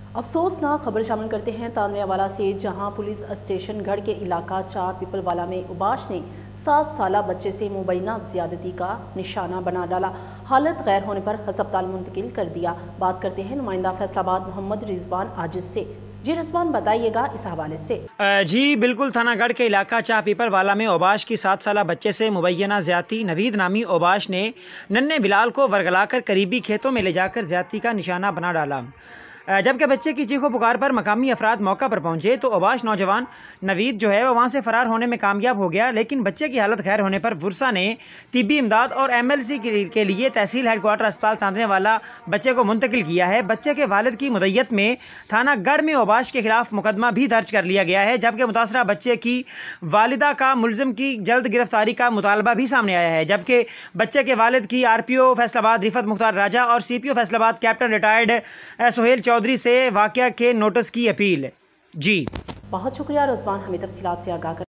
अफसोसनाक खबर शामिल करते हैं तांदलियांवाला से, जहां पुलिस स्टेशन गढ़ के इलाका 4 पीपलवाला में ओबाश ने 7 साला बच्चे से मुबैना ज्यादती का निशाना बना डाला। हालत गैर होने पर अस्पताल मुंतकिल कर दिया। बात करते हैं नुमाइंदा फैसलाबाद मोहम्मद रिजवान आजिज से। जी रिजवान, बताइएगा इस हवाले से। जी बिल्कुल, थाना गढ़ के इलाका 4 पीपलवाला में ओबाश की 7 साला बच्चे से मुबैना ज्यादती नवीद नामी ओबाश ने नन्हे बिलाल को वर्गलाकर करीबी खेतों में ले जाकर ज्यादती का निशाना बना डाला। जबकि बच्चे की चीखों पुकार पर मकामी अफराद मौका पर पहुंचे तो ओबाश नौजवान नवीद जो है वो वहाँ से फ़रार होने में कामयाब हो गया, लेकिन बच्चे की हालत खैर होने पर वर्सा ने तिब्बी इमदाद और MLC के लिए तहसील हेडक्वार्टर अस्पताल तांदलियांवाला बच्चे को मुंतकिल किया है। बच्चे के वालिद की मुद्दत में थाना गढ़ में ओबाश के खिलाफ मुकदमा भी दर्ज कर लिया गया है, जबकि मुतासरा बच्चे की वालिदा का मुलजिम की जल्द गिरफ्तारी का मुतालबा भी सामने आया है। जबकि बच्चे के वालिद की RPO फैसलाबाद रिफत मुख्तार राजा और CPO Faisalabad captain retired Sohail Chaudhry से वाक़या के नोटिस की अपील। जी बहुत शुक्रिया रिजवान, हमें तफसीलात से आगाह कर